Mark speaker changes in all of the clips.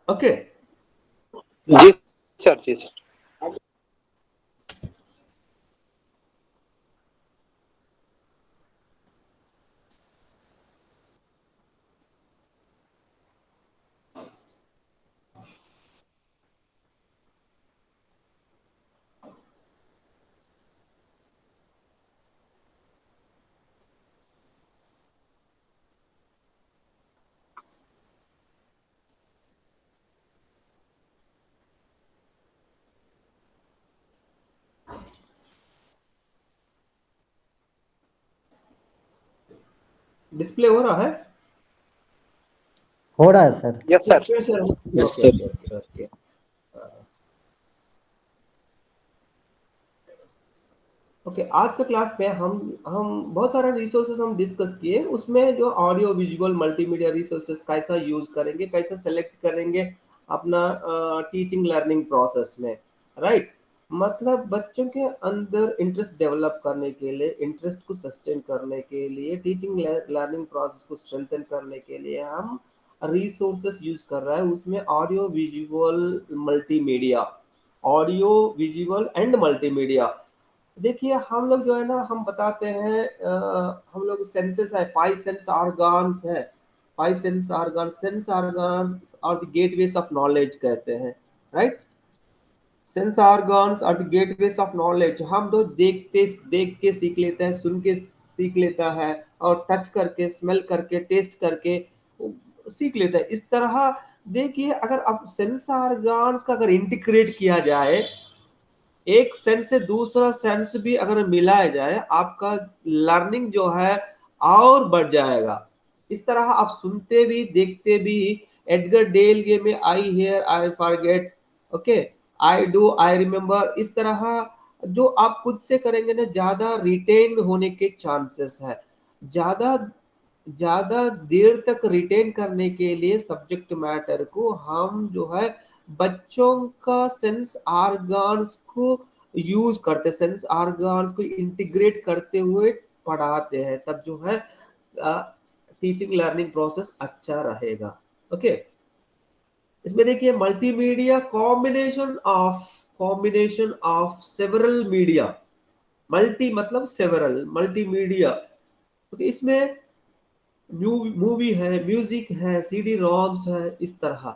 Speaker 1: Okay.
Speaker 2: जी sir, जी sir.
Speaker 1: Display हो रहा है?
Speaker 3: हो रहा है sir.
Speaker 2: Yes sir.
Speaker 4: Yes sir.
Speaker 1: Okay. Okay, आज के क्लास में हम बहुत सारे रिसोर्सेस हम डिस्कस किए, उसमें जो ऑडियो विजुअल मल्टीमीडिया रिसोर्सेस कैसा यूज करेंगे, कैसा सेलेक्ट करेंगे अपना टीचिंग लर्निंग प्रोसेस में, राइट। मतलब बच्चों के अंदर इंटरेस्ट डेवलप करने के लिए, इंटरेस्ट को सस्टेन करने के लिए, टीचिंग लर्निंग प्रोसेस को स्ट्रेंथन करने के लिए हम रिसोर्सेस यूज कर रहे हैं। उसमें audio visual multimedia, audio visual and multimedia. देखिए हम लोग जो है ना, हम बताते हैं हम लोग सेंसेस है, 5 सेंस ऑर्गन्स है, 5 सेंस ऑर्गन्स और द गेटवेज ऑफ नॉलेज कहते हैं, राइट। सेंस ऑर्गन्स और द गेटवेज ऑफ नॉलेज। हम तो देख के सीख लेते हैं, सुन के सीख लेता है, और टच करके, स्मेल करके, टेस्ट करके सीख लेता है। इस तरह देखिए, अगर अब सेंस ऑर्गन्स का अगर इंटीग्रेट किया जाए, एक सेंस से दूसरा सेंस भी अगर मिलाया जाए, आपका लर्निंग जो है और बढ़ जाएगा। इस तरह आप सुनते भी देखते भी। एडगर डेल ये में I here I forget, okay, I do I remember, इस तरह जो आप खुद से करेंगे ना, ज्यादा रिटेन होने के चांसेस है। ज्यादा ज्यादा देर तक रिटेन करने के लिए सब्जेक्ट मैटर को हम जो है बच्चों का सेंस ऑर्गन्स को यूज करते, सेंस ऑर्गन्स को इंटीग्रेट करते हुए पढ़ाते हैं, तब जो है टीचिंग लर्निंग प्रोसेस अच्छा रहेगा। ओके। इसमें देखिए multimedia, combination of several media. Multi मतलब सेवरल, मल्टीमीडिया। ओके, इसमें मूवी है, म्यूजिक है, सीडी रोम्स है, इस तरह।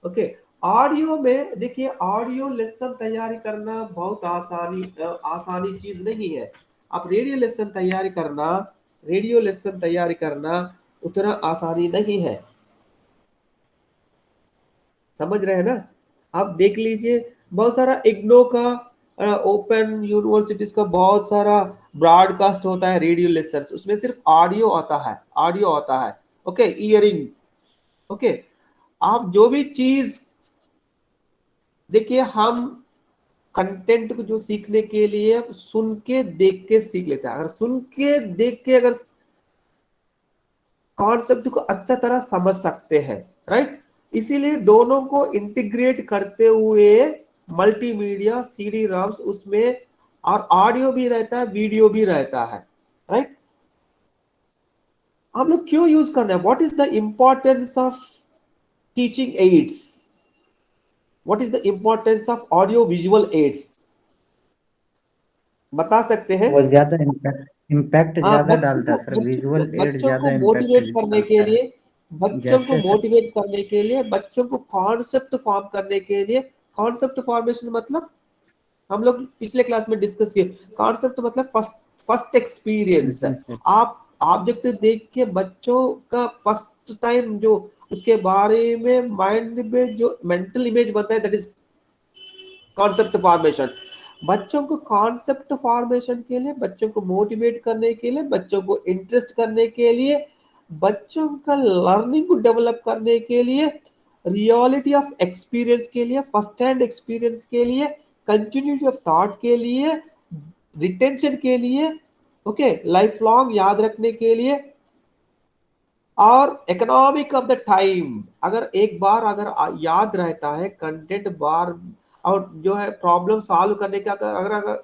Speaker 1: ओके। ऑडियो में देखिए, ऑडियो लेसन तैयारी करना बहुत आसानी चीज नहीं है। आप रेडियो लेसन तैयारी करना उतना आसानी नहीं है, समझ रहे हैं ना। आप देख लीजिए, बहुत सारा इग्नो का, ओपन यूनिवर्सिटीज का बहुत सारा ब्रॉडकास्ट होता है रेडियो लेसन, उसमें सिर्फ ऑडियो आता है, ऑडियो आता है। Okay, earring. ओके। आप जो भी चीज देखिए, हम कंटेंट को जो सीखने के लिए सुन के देख के सीख लेते हैं। अगर सुन के देख के अगर कॉन्सेप्ट को अच्छा तरह समझ सकते हैं, राइट। इसीलिए दोनों को इंटीग्रेट करते हुए मल्टीमीडिया, सीडी रॉम्स उसमें, और ऑडियो भी रहता है, वीडियो भी रहता है, राइट। हम लोग क्यों यूज करना है? What is the importance of teaching ads? What is the importance of audio visual aids? बता सकते हैं?
Speaker 3: वो ज्यादा इम्पैक्ट ज्यादा डालता है सर, विजुअल एड
Speaker 1: बच्चों को
Speaker 3: ज्यादा इम्पैक्ट
Speaker 1: मोटिवेट करने के
Speaker 3: डालता है।
Speaker 1: लिए, बच्चों को
Speaker 3: जैसे सर,
Speaker 1: मोटिवेट करने के लिए, बच्चों को कॉन्सेप्ट फॉर्म करने के लिए। कॉन्सेप्ट फॉर्मेशन मतलब हम लोग पिछले क्लास में डिस्कस किए। कॉन्सेप्ट मतलब फर्स्ट एक्सपीरियंस है। आप ऑब्जेक्ट देख के बच्चों का फर्स्ट टाइम जो उसके बारे में माइंड में जो मेंटल इमेज बनता है, दैट इज कॉन्सेप्ट फॉर्मेशन। बच्चों को कॉन्सेप्ट फॉर्मेशन के लिए, बच्चों को मोटिवेट करने के लिए, बच्चों को इंटरेस्ट करने के लिए, बच्चों का लर्निंग को डेवलप करने के लिए, रियलिटी ऑफ एक्सपीरियंस के लिए, फर्स्ट हैंड एक्सपीरियंस के लिए, कंटिन्यूटी ऑफ थॉट के लिए, रिटेंशन के लिए, ओके, लाइफ लॉन्ग याद रखने के लिए, और इकोनॉमिक ऑफ द टाइम। अगर एक बार अगर याद रहता है कंटेंट बार, और जो है प्रॉब्लम सॉल्व करने का,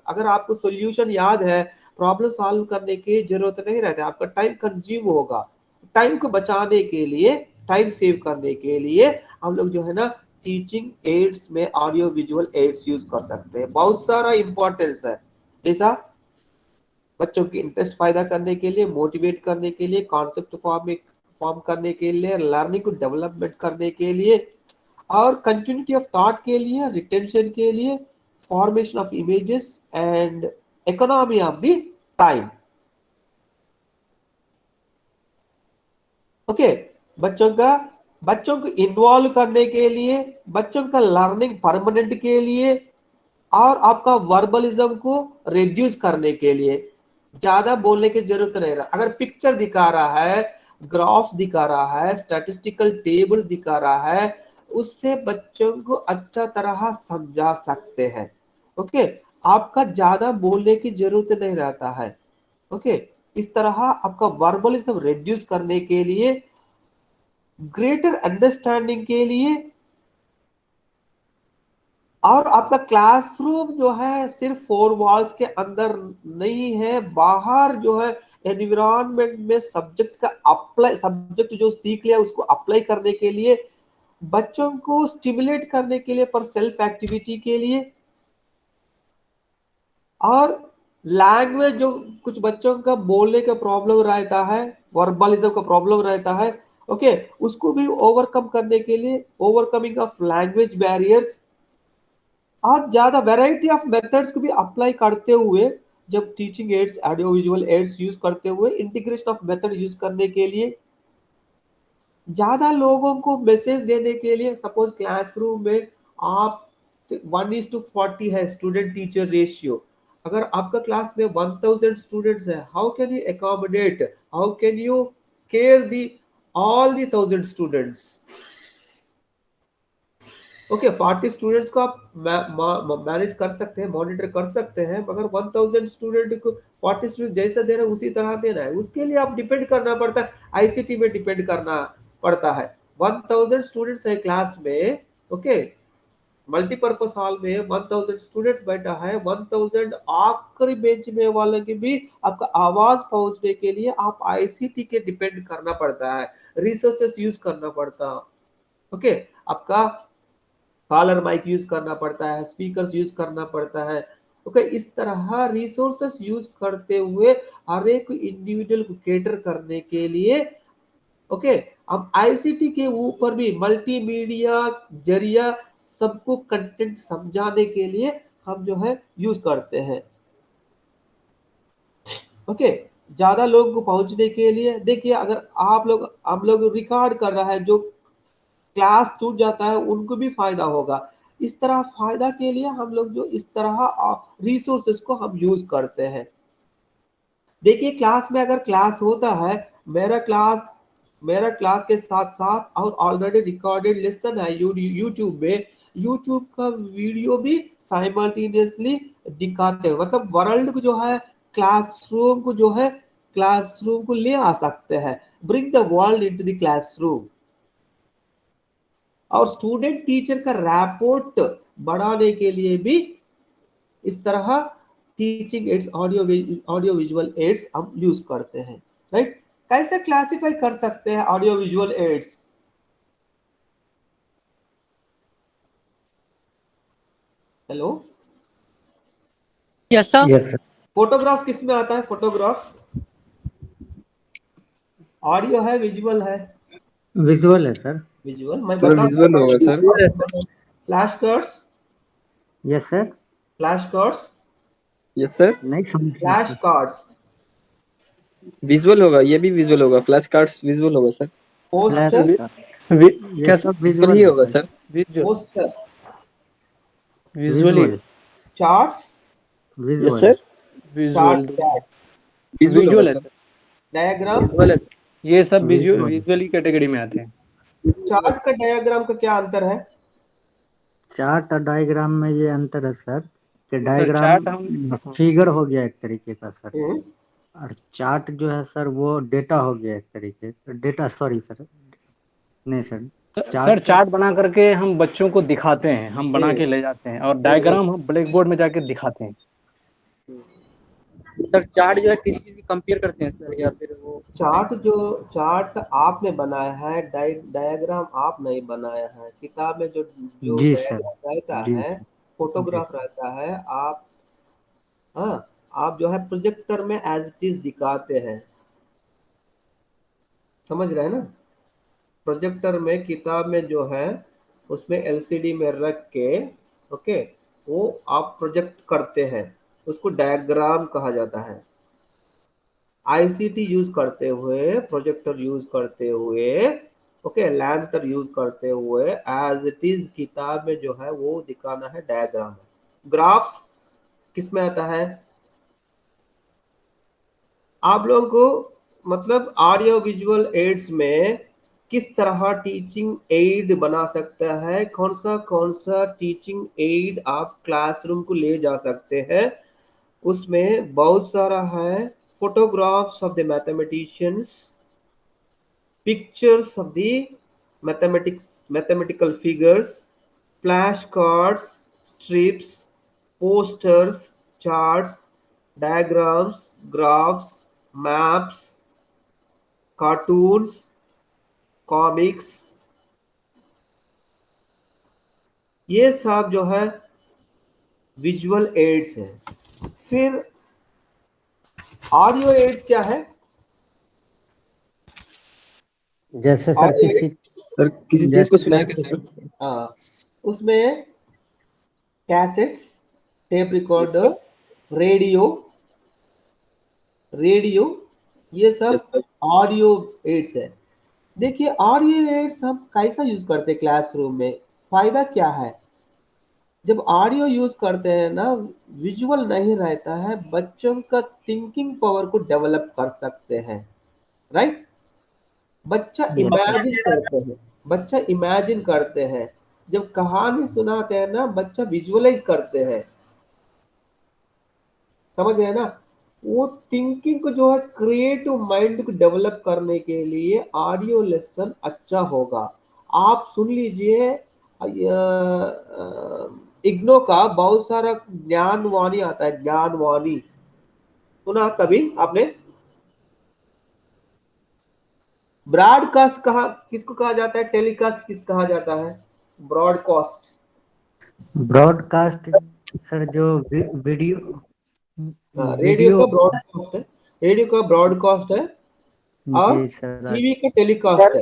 Speaker 1: अगर आपको सॉल्यूशन याद है, प्रॉब्लम सॉल्व करने की जरूरत नहीं रहती, आपका टाइम कंज्यूम होगा। टाइम को बचाने के लिए टाइम सेव करने के लिए हम लोग जो है ना टीचिंग एड्स में ऑडियो विजुअल एड्स यूज कर सकते हैं। बहुत सारा इंपॉर्टेंस है, जैसा बच्चों की इंटरेस्ट पैदा करने के लिए, मोटिवेट करने के लिए, कॉन्सेप्ट फॉर्म करने के लिए, लर्निंग को डेवलपमेंट करने के लिए, और कंटिन्यूटी ऑफ थॉट के लिए, रिटेंशन के लिए, formation of images and economy of the time. Okay, बच्चों को इन्वॉल्व करने के लिए, बच्चों का लर्निंग परमानेंट के लिए, और आपका वर्बलिज्म को रिड्यूस करने के लिए। ज्यादा बोलने की जरूरत नहीं रहा, अगर पिक्चर दिखा रहा है, ग्राफ्स दिखा रहा है, स्टैटिस्टिकल टेबल दिखा रहा है, उससे बच्चों को अच्छा तरह समझा सकते हैं। ओके, आपका ज्यादा बोलने की जरूरत नहीं रहता है। ओके, इस तरह आपका वर्बलिज्म रिड्यूस करने के लिए, ग्रेटर अंडरस्टैंडिंग के लिए, और आपका क्लासरूम जो है सिर्फ 4 वॉल्स के अंदर नहीं है, बाहर जो है एनवायरनमेंट में सब्जेक्ट जो सीख लिया उसको अप्लाई करने के लिए, बच्चों को स्टिमुलेट करने के लिए, फॉर सेल्फ एक्टिविटी के लिए, और लैंग्वेज जो कुछ बच्चों का बोलने का प्रॉब्लम रहता है, वर्बलिज्म का प्रॉब्लम रहता है, ओके, उसको भी ओवरकम करने के लिए, ओवरकमिंग ऑफ लैंग्वेज बैरियर्स, और ज्यादा वैरायटी ऑफ मेथड्स को भी अप्लाई करते हुए, जब teaching ads, audio visual aids use करते हुए, इंटीग्रेशन ऑफ मेथड यूज करने के लिए, ज्यादा लोगों को मैसेज देने के लिए। सपोज क्लासरूम में आप 1:40 है स्टूडेंट टीचर रेशियो, अगर आपका क्लास में 1000 स्टूडेंट्स है, how can you accommodate, how can you care the all the 1000 students? Okay, 40 students को आप मैनेज कर सकते हैं, मॉनिटर कर सकते हैं, मगर 1000 स्टूडेंट को 40 स्टूडेंट जैसा दे रहे हैं उसी तरह देना है, उसके लिए आप डिपेंड करना पड़ता है, आईसीटी में डिपेंड करना पड़ता है। 1000 स्टूडेंट्स है क्लास में, ओके, मल्टीपर्पज हॉल में 1000 स्टूडेंट्स बैठा है, 1000 आखिरी बेंच में वाले की भी आपका आवाज पहुंचने के लिए आप आईसीटी के डिपेंड करना पड़ता है, रिसोर्सेस यूज करना पड़ता है। ओके, आपका कॉलर माइक यूज करना पड़ता है, स्पीकर्स यूज करना पड़ता है। ओके, इस तरह रिसोर्सेस यूज करते हुए हर एक इंडिविजुअल को कैटर करने के लिए, ओके, अब आईसीटी के ऊपर भी मल्टीमीडिया जरिया सबको कंटेंट समझाने के लिए हम जो है यूज करते हैं। ओके, ज्यादा लोगों को पहुंचने के लिए, देखिए अगर हम लोग रिकॉर्ड कर रहा है, जो क्लास छूट जाता है उनको भी फायदा होगा। इस तरह फायदा के लिए हम लोग जो इस तरह रिसोर्सेस को हम यूज करते हैं। देखिए क्लास में अगर क्लास होता है, मेरा क्लास के साथ साथ और ऑलरेडी रिकॉर्डेड लेसन है यूट्यूब में, यूट्यूब का वीडियो भी साइमल्टेनियसली दिखाते हैं, मतलब वर्ल्ड को जो है क्लासरूम को ले आ सकते हैं, bring the world into the classroom. और स्टूडेंट टीचर का रैपोर्ट बढ़ाने के लिए भी इस तरह teaching ads, audio visual aids हम यूज करते हैं, राइट। कैसे क्लासिफाई कर सकते हैं audio visual aids? Hello,
Speaker 4: yes sir.
Speaker 3: Yes sir.
Speaker 1: Photographs किस में आता है? फोटोग्राफ्स ऑडियो है, विजुअल है?
Speaker 3: विजुअल है सर।
Speaker 1: विजुअल मैं बता
Speaker 2: विजुअल होगा sir.
Speaker 1: Flash cards,
Speaker 3: yes sir.
Speaker 1: Flash cards,
Speaker 2: yes sir.
Speaker 3: नहीं समझ
Speaker 1: फ्लैश कार्ड्स,
Speaker 2: विजुअल होगा, ये भी विजुअल होगा, फ्लैश कार्ड्स विजुअल होगा सर।
Speaker 1: पोस्टर,
Speaker 5: क्या सर?
Speaker 2: विजुअल ही होगा sir.
Speaker 1: Poster,
Speaker 5: visually
Speaker 1: charts,
Speaker 2: yes
Speaker 3: visual
Speaker 2: sir.
Speaker 5: Visual
Speaker 2: visual होगा
Speaker 5: है
Speaker 2: सर।
Speaker 5: सर।
Speaker 1: डायग्राम,
Speaker 2: विजुअल है सर।
Speaker 5: ये सब
Speaker 3: Visual.
Speaker 5: विजुअली कैटेगरी में आते हैं।
Speaker 1: चार्ट का डायग्राम का क्या अंतर है?
Speaker 3: चार्ट और डायग्राम में ये अंतर है सर कि
Speaker 5: चार्ट
Speaker 3: डायग्राम
Speaker 5: हम
Speaker 3: फिगर हो गया एक तरीके का सर,
Speaker 1: हम्म,
Speaker 3: और चार्ट जो है सर वो डेटा हो गया एक तरीके का, डेटा सॉरी सर, नहीं सर
Speaker 5: चार्ट बना करके हम बच्चों को दिखाते हैं, हम बना के ले जाते हैं, और डायग्राम हम ब्लैक बोर्ड में जाके दिखाते हैं।
Speaker 4: सर चार्ट जो है किस चीज की कंपेयर करते हैं सर, या फिर वो
Speaker 1: चार्ट आपने बनाया है, डायग्राम आप नहीं बनाया है। किताब में जो जो
Speaker 3: जी सर,
Speaker 1: डायग्राम रहता
Speaker 3: जी
Speaker 1: है,
Speaker 3: जी
Speaker 1: फोटोग्राफ
Speaker 3: सर।
Speaker 1: रहता है, हाँ, आप जो है प्रोजेक्टर में एज इट इज दिखाते हैं। समझ रहे हैं ना? प्रोजेक्टर में किताब में जो है उसमें एलसीडी में रख के, ओके, वो आप प्रोजेक्ट करते हैं, उसको डायग्राम कहा जाता है। आईसीटी यूज करते हुए, प्रोजेक्टर यूज करते हुए, ओके, लैंथर यूज करते हुए एज इट इज किताब में जो है वो दिखाना है, डायग्राम है। ग्राफ्स किस में आता है? आप लोगों को मतलब ऑडियो विजुअल एड्स में किस तरह टीचिंग एड बना सकता है, कौन सा टीचिंग एड आप क्लासरूम को ले जा सकते हैं, उसमें बहुत सारा है। Photographs of the mathematicians, pictures of the mathematical figures, flashcards, strips, posters, charts, diagrams, graphs, maps, cartoons, comics, ये सब जो है विजुअल एड्स है। फिर ऑडियो एड्स क्या है?
Speaker 3: जैसे सर
Speaker 1: ऑडियो
Speaker 3: किसी
Speaker 1: एड्स,
Speaker 2: सर किसी चीज को
Speaker 3: जैसे
Speaker 2: सुना
Speaker 3: सर
Speaker 2: के सर।
Speaker 1: हाँ, उसमें cassettes, tape
Speaker 2: yes
Speaker 1: recorder,
Speaker 2: sir.
Speaker 1: Radio, ये
Speaker 2: यस
Speaker 1: सब
Speaker 2: सर।
Speaker 1: ऑडियो एड्स है। देखिए ऑडियो एड्स हम कैसा यूज करते हैं क्लासरूम में, फायदा क्या है? जब ऑडियो यूज करते हैं ना, विजुअल नहीं रहता है, बच्चों का थिंकिंग पावर को डेवलप कर सकते हैं, राइट? बच्चा
Speaker 3: यस सर।
Speaker 1: इमेजिन करते हैं, बच्चा इमेजिन करते हैं। जब कहानी सुनाते हैं ना, बच्चा विजुअलाइज करते हैं। समझ रहे हैं ना? वो थिंकिंग को जो है, क्रिएटिव माइंड को डेवलप करने के लिए ऑडियो लेसन अच्छा होगा। आप सुन लीजिए, इग्नो का बहुत सारा ज्ञानवाणी आता है, ज्ञानवाणी सुना कभी आपने? ब्रॉडकास्ट कहा किसको कहा जाता है, टेलीकास्ट किस कहा जाता है? ब्रॉडकास्ट।
Speaker 3: ब्रॉडकास्ट सर जो वीडियो
Speaker 1: रेडियो
Speaker 3: वीडियो।
Speaker 1: का ब्रॉडकास्ट है, रेडियो का ब्रॉडकास्ट है, और
Speaker 3: जी सर।
Speaker 1: टीवी का टेलीकास्ट है।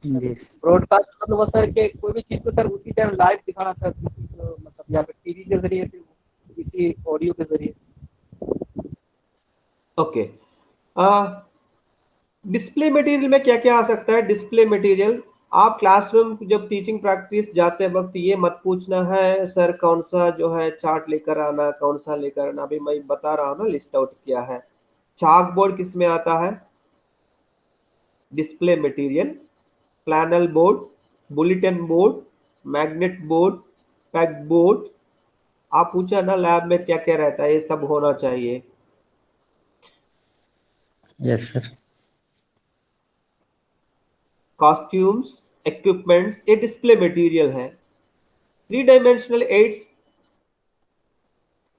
Speaker 3: जी
Speaker 5: ब्रॉडकास्ट मतलब वो सर के कोई भी चीज को सर उसी टाइम लाइव दिखाना सर, किसी को मतलब या फिर टीवी के जरिए फिर किसी ऑडियो के जरिए।
Speaker 1: ओके, डिस्प्ले मटेरियल में क्या क्या आ सकता है? डिस्प्ले मटेरियल, आप क्लासरूम जब टीचिंग प्रैक्टिस जाते वक्त ये मत पूछना है सर कौन सा जो है चार्ट लेकर आना, कौन सा लेकर आना। अभी मैं बता रहा हूँ ना, लिस्ट आउट किया है। चाक बोर्ड किस में आता है? Display material. Flannel board, bulletin board, magnet board, pack board. आप पूछा ना लैब में क्या क्या रहता है, ये सब होना चाहिए।
Speaker 3: Yes sir.
Speaker 1: कॉस्ट्यूम्स, इक्विपमेंट्स, ये डिस्प्ले मटेरियल है। 3 dimensional aids,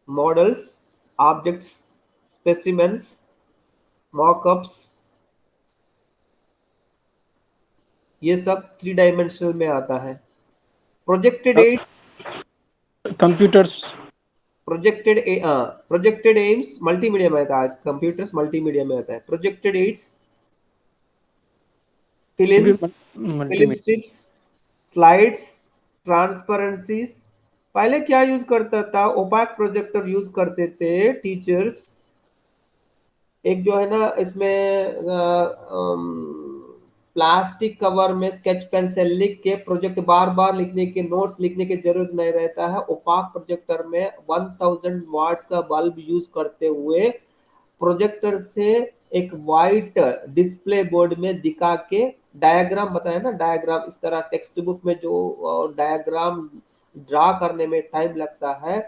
Speaker 1: models, objects, specimens, mockups, ये सब 3 डायमेंशनल में आता है। Projected aid,
Speaker 5: computers.
Speaker 1: Projected aids multimedia में आता है, कंप्यूटर्स मल्टीमीडिया में आता है। Projected aids, films, film
Speaker 5: multimedia.
Speaker 1: Strips, slides, transparencies. पहले क्या यूज करता था? ओपैक प्रोजेक्टर यूज करते थे टीचर्स। एक जो है ना इसमें प्लास्टिक कवर में स्केच पेन से लिख के प्रोजेक्ट बार बार लिखने के, नोट्स लिखने की जरूरत नहीं रहता है। ओपाक प्रोजेक्टर में 1000 वाट्स का बल्ब यूज करते हुए प्रोजेक्टर से एक वाइट डिस्प्ले बोर्ड में दिखा के डायग्राम बताया ना, डायग्राम इस तरह टेक्स्ट बुक में जो डायग्राम ड्रा करने में टाइम लगता है,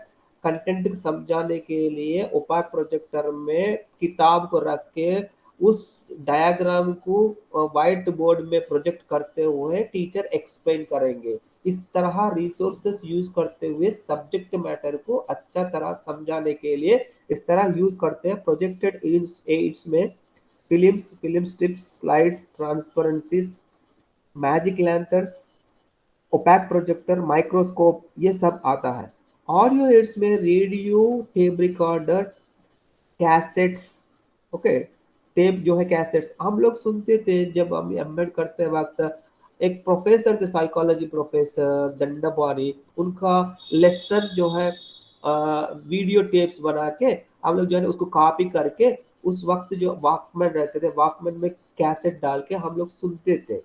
Speaker 1: कंटेंट को समझाने के लिए ओपाक प्रोजेक्टर में किताब को रख के उस डायग्राम को व्हाइट बोर्ड में प्रोजेक्ट करते हुए टीचर एक्सप्लेन करेंगे। इस तरह रिसोर्सेस यूज करते हुए सब्जेक्ट मैटर को अच्छा तरह समझाने के लिए इस तरह यूज करते हैं। प्रोजेक्टेड एड्स में film strips, slides, transparencies, magic lanterns, opaque projector, microscope, ये सब आता है। ऑडियो एड्स में radio, tape recorder, cassettes, okay, tape जो है कैसेट्स हम लोग सुनते थे जब हम एमएड करते वक्त। एक प्रोफेसर थे, साइकोलॉजी प्रोफेसर दंडपाणी, उनका लेसन जो है वीडियो टेप्स बना के हम लोग जो है उसको कॉपी करके उस वक्त जो वॉकमैन रहते थे, वॉकमैन में कैसेट डाल के हम लोग सुनते थे।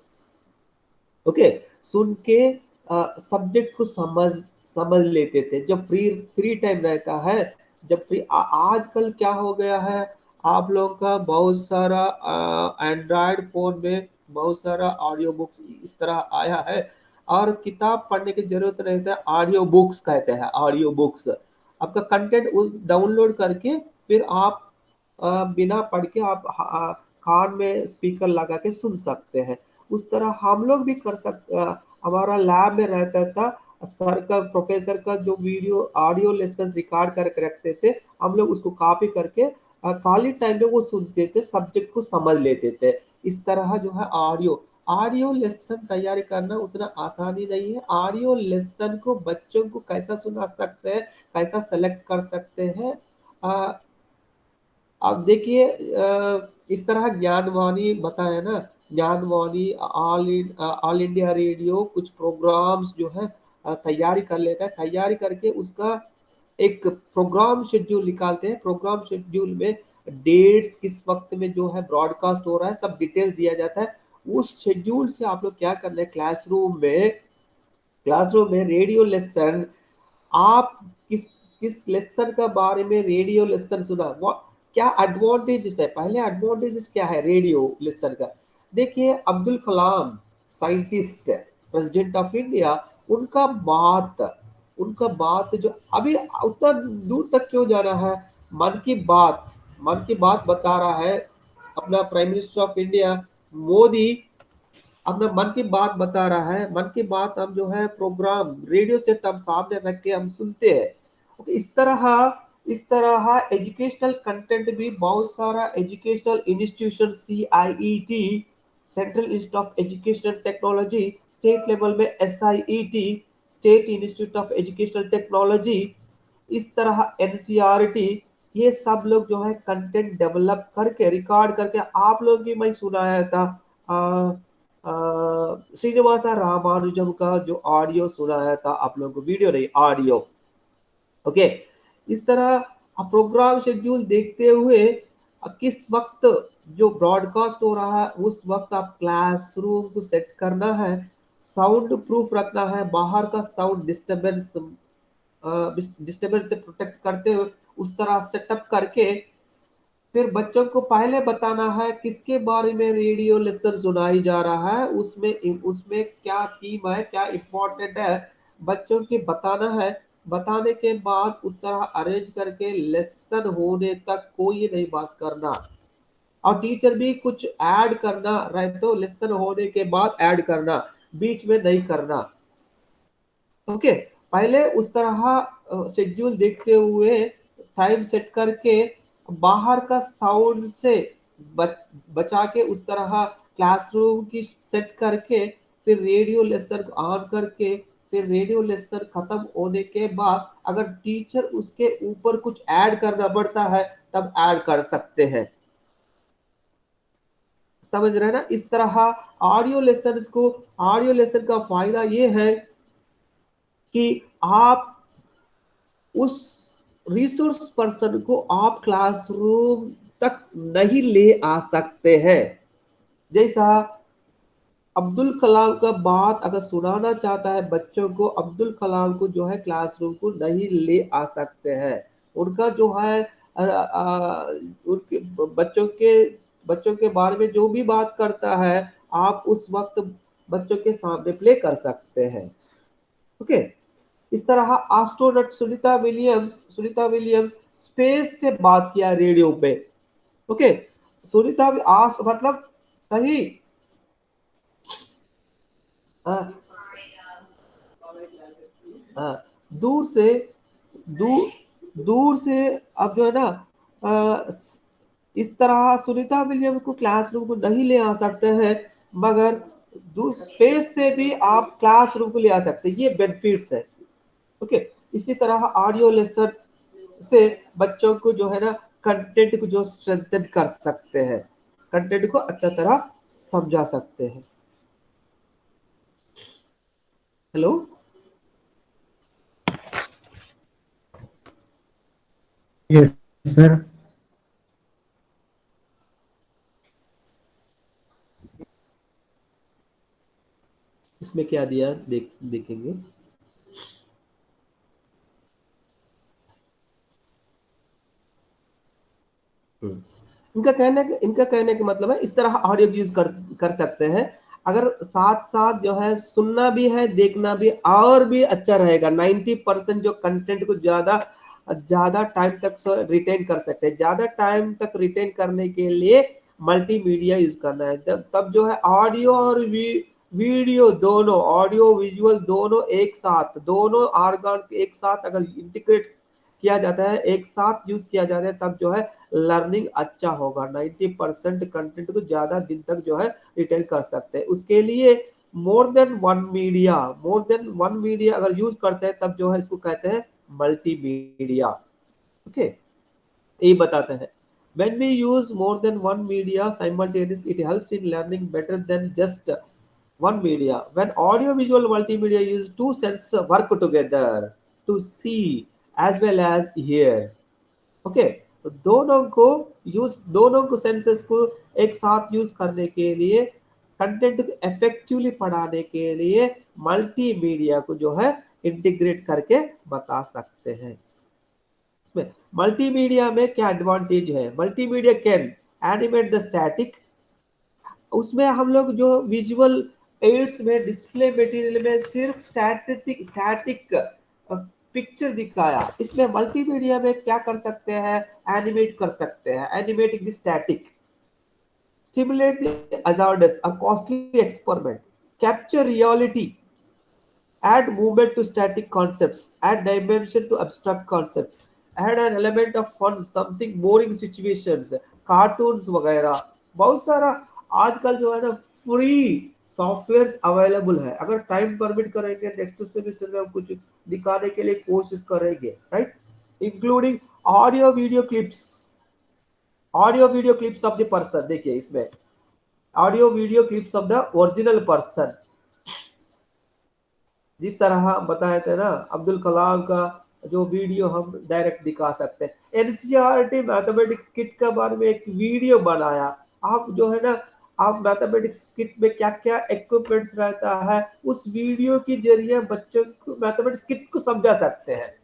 Speaker 1: ओके, सुन के सब्जेक्ट को समझ समझ लेते थे जब फ्री फ्री टाइम रहता है। जब आजकल क्या हो गया है, आप लोगों का बहुत सारा एंड्रॉयड फोन में बहुत सारा ऑडियो बुक्स इस तरह आया है, और किताब पढ़ने की जरूरत नहीं है, ऑडियो बुक्स कहते हैं। ऑडियो बुक्स आपका कंटेंट डाउनलोड करके फिर आप बिना पढ़ के आप कान में स्पीकर लगा के सुन सकते हैं। उस तरह हम लोग भी कर सकते। हमारा लैब में रहता था, सर का प्रोफेसर का जो वीडियो ऑडियो लेसन रिकॉर्ड करके रखते थे, हम लोग उसको कॉपी करके खाली टाइम में वो सुनते थे, सब्जेक्ट को समझ लेते थे। इस तरह जो है ऑडियो ऑडियो लेसन तैयारी करना उतना आसानी नहीं है। ऑडियो लेसन को बच्चों को कैसा सुना सकते हैं, कैसा सेलेक्ट कर सकते हैं। अब देखिए इस तरह ज्ञानवाणी बताया ना, ज्ञानवाणी, ऑल इंडिया रेडियो कुछ प्रोग्राम्स जो है तैयारी कर लेता है। तैयारी करके उसका एक प्रोग्राम शेड्यूल निकालते हैं। प्रोग्राम शेड्यूल में डेट्स, किस वक्त में जो है ब्रॉडकास्ट हो रहा है, सब डिटेल दिया जाता है। उस शेड्यूल से आप लोग क्या करना है, क्लासरूम में रेडियो लेसन, आप किस किस लेसन का बारे में रेडियो लेसन सुना, वो क्या एडवांटेजेस है। पहले एडवांटेजेस क्या है रेडियो लेसन का, देखिए Abdul Kalam scientist, president of India, उनका बात जो अभी उतना दूर तक क्यों जाना है, मन की बात बता रहा है। अपना prime minister of India Modi अपना मन की बात बता रहा है। मन की बात हम जो है प्रोग्राम रेडियो सेट हम सामने रख के हम सुनते हैं। तो इस तरह एजुकेशनल कंटेंट भी बहुत सारा educational institution, CIET, central institute of educational technology, state level में SIET, state institute of educational technology, इस तरह NCERT, ये सब लोग जो है कंटेंट डेवलप करके रिकॉर्ड करके आप लोग भी मैं सुनाया था। श्रीनिवासा रामानुजम का जो ऑडियो सुनाया था आप लोगों को, वीडियो नहीं ऑडियो। ओके, इस तरह आप प्रोग्राम शेड्यूल देखते हुए किस वक्त जो ब्रॉडकास्ट हो रहा है उस वक्त आप क्लासरूम को सेट करना है, साउंड प्रूफ रखना है, बाहर का साउंड डिस्टर्बेंस से प्रोटेक्ट करते हुए उस तरह सेटअप करके फिर बच्चों को पहले बताना है किसके बारे में रेडियो लेसन सुनाई जा रहा है, उसमें उसमें क्या थीम है, क्या इम्पोर्टेंट है, बच्चों के बताना है। बताने के बाद उस तरह अरेंज करके लेसन होने तक कोई नहीं बात करना, और टीचर भी कुछ ऐड करना रहे तो लेसन होने के बाद ऐड करना, बीच में नहीं करना। ओके, पहले उस तरह शेड्यूल देखते हुए टाइम सेट करके बाहर का साउंड से बचा के उस तरह क्लासरूम की सेट करके फिर रेडियो लेसन ऑन करके फिर रेडियो लेसन खत्म होने के बाद अगर टीचर उसके ऊपर कुछ ऐड करना पड़ता है तब ऐड कर सकते हैं। समझ रहे हैं ना। इस तरह ऑडियो लेसन का फायदा ये है कि आप उस रिसोर्स पर्सन को आप क्लासरूम तक नहीं ले आ सकते हैं। जैसा अब्दुल कलाम का बात अगर सुनाना चाहता है बच्चों को, अब्दुल कलाम को जो है क्लासरूम को नहीं ले आ सकते हैं। उनका जो है उनके बच्चों के बारे में जो भी बात करता है आप उस वक्त बच्चों के सामने प्ले कर सकते हैं। ओके, इस तरह एस्ट्रोनॉट सुनीता विलियम्स स्पेस से बात किया रेडियो पे। ओके, सुनीता मतलब कहीं हाँ, दूर से दूर दूर से अब जो है ना इस तरह सुनीता विलियम को क्लासरूम को नहीं ले आ सकते हैं, मगर दूर स्पेस से भी आप क्लासरूम को ले आ सकते हैं, ये बेनिफिट्स है। ओके, इसी तरह ऑडियो लेसन से बच्चों को जो है ना कंटेंट को जो स्ट्रेंथन कर सकते हैं, कंटेंट को अच्छा तरह समझा सकते हैं। Hello,
Speaker 6: yes sir.
Speaker 1: इसमें क्या दिया देखेंगे। इनका कहने का मतलब है इस तरह ऑडियो यूज कर सकते हैं। अगर साथ साथ जो है सुनना भी है, देखना भी और भी अच्छा रहेगा। 90% जो कंटेंट को ज्यादा ज्यादा टाइम तक रिटेन कर सकते हैं। ज्यादा टाइम तक रिटेन करने के लिए मल्टीमीडिया यूज करना है। तब जो है ऑडियो और वीडियो दोनों, ऑडियो विजुअल दोनों एक साथ, दोनों ऑर्गन्स एक साथ अगर इंटीग्रेट किया जाता है, एक साथ यूज किया जाता है, तब जो है लर्निंग अच्छा होगा। 90% कंटेंट को ज्यादा दिन तक जो है रिटेन कर सकते हैं। उसके लिए मोर देन वन मीडिया अगर यूज करते हैं, तब जो है इसको कहते हैं मल्टीमीडिया। ओके, ये बताते हैं when we use more than one media simultaneously, it helps in learning better than just one media. When audio visual multimedia use two senses work together to see as well as hear. Okay, तो दोनों को senses को एक साथ use करने के लिए, content को इफेक्टिवली पढ़ाने के लिए मल्टीमीडिया को जो है इंटीग्रेट करके बता सकते हैं। इसमें मल्टीमीडिया में क्या एडवांटेज है? Multimedia can animate the static. उसमें हम लोग जो विजुअल एड्स में डिस्प्ले मटेरियल में सिर्फ स्टैटिक पिक्चर दिखाया, इसमें मल्टीमीडिया में क्या कर सकते हैं? एनिमेट कर सकते हैं। Animating the static, stimulate the hazardous or costly experiment, capture reality, add movement to static concepts, add dimension to abstract concepts, add an element of fun, something boring situations, cartoons वगैरह। बहुत सारा आजकल जो है ना फ्री सॉफ्टवेयर अवेलेबल है। अगर time permit करेंगे, नेक्स्ट सेमेस्टर में हम कुछ दिखाने के लिए कोशिश करेंगे, right? Including audio video clips of the person. देखिए इसमें audio video clips of the original person, जिस तरह बताए थे ना अब्दुल कलाम का जो वीडियो हम डायरेक्ट दिखा सकते हैं। एनसीईआरटी मैथमेटिक्स किट के बारे में एक वीडियो बनाया। आप जो है ना, आप मैथमेटिक्स किट में क्या क्या इक्विपमेंट्स रहता है, उस वीडियो के जरिए बच्चों को मैथमेटिक्स किट को समझा सकते हैं।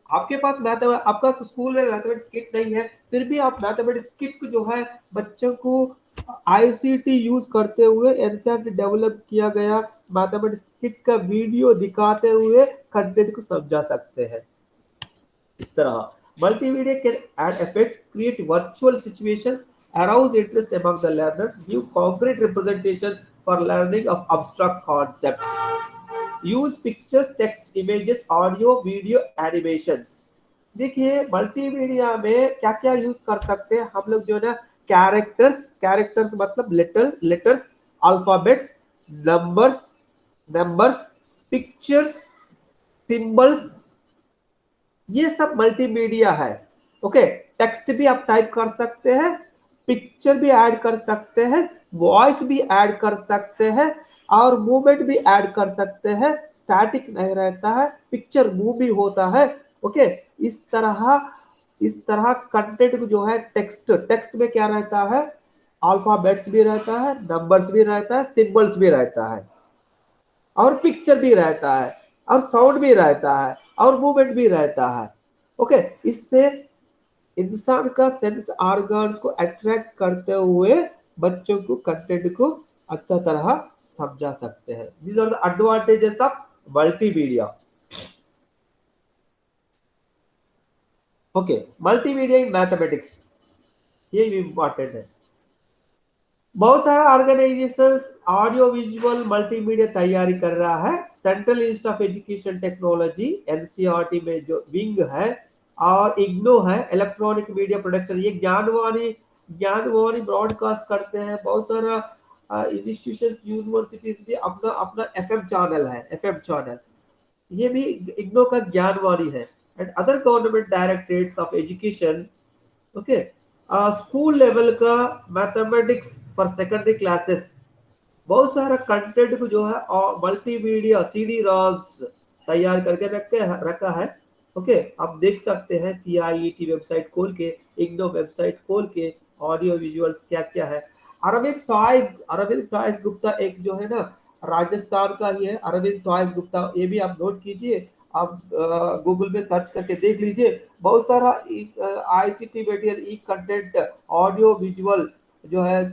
Speaker 1: आपके पास आपका स्कूल में मैथमेटिक्स किट नहीं है, फिर भी आप मैथमेटिक्स किट को जो है बच्चों को आईसीटी यूज करते हुए एनसीईआरटी डेवलप किया गया मैथमेटिक्स किट का वीडियो दिखाते हुए कंटेंट को समझा सकते हैं। इस तरह multimedia can add effects, create virtual situations, arouse interest among the learners, give concrete representation for learning of abstract concepts, use pictures, text, images, audio, video, animations। देखिए मल्टीमीडिया में क्या क्या यूज कर सकते हैं हम लोग, जो है ना कैरेक्टर्स मतलब letters, alphabets, numbers, pictures, symbols, ये सब मल्टीमीडिया है। ओके, टेक्स्ट भी आप टाइप कर सकते हैं, पिक्चर भी ऐड कर सकते हैं, वॉइस भी ऐड कर सकते हैं, और मूवमेंट भी ऐड कर सकते हैं। स्टैटिक नहीं रहता है, पिक्चर मूव भी होता है। ओके, इस तरह कंटेंट को जो है टेक्स्ट में क्या रहता है? अल्फाबेट्स भी रहता है, नंबर्स भी रहता है, सिंबल्स भी रहता है, और पिक्चर भी रहता है, और साउंड भी रहता है, और मूवमेंट भी रहता है। ओके, इससे इंसान का सेंस ऑर्गन्स को अट्रैक्ट करते हुए बच्चों को कंटेंट को अच्छा तरह समझा सकते हैं। These are the advantages of multimedia. Okay, multimedia in mathematics, ये भी इंपॉर्टेंट है। बहुत सारा ऑर्गेनाइजेशंस ऑडियो विजुअल मल्टीमीडिया तैयारी कर रहा है। Central institute of education technology NCERT में जो विंग है, और इग्नो है इलेक्ट्रॉनिक मीडिया प्रोडक्शन, ये ज्ञानवाणी ब्रॉडकास्ट करते हैं। बहुत सारा इंस्टीट्यूशन यूनिवर्सिटीज भी अपना अपना एफएम चैनल है, एफएम चैनल, ये भी इग्नो का ज्ञानवाणी है। And other government directorates of education, okay, school level का मैथमेटिक्स फॉर सेकेंडरी क्लासेस, बहुत सारा कंटेंट को जो है और मल्टीमीडिया सीडी रॉम्स तैयार करके रखा है। ओके, आप देख सकते हैं CIET वेबसाइट खोल के, इग्नो वेबसाइट खोल के, ऑडियो विजुअल्स क्या क्या है। अरविंद टॉयज गुप्ता एक जो है ना राजस्थान का ही है, अरविंद टॉयज गुप्ता, ये भी आप नोट कीजिए, आप गूगल में सर्च करके देख लीजिए। बहुत सारा ICT मटेरियल, ई कंटेंट, ऑडियो विजुअल जो है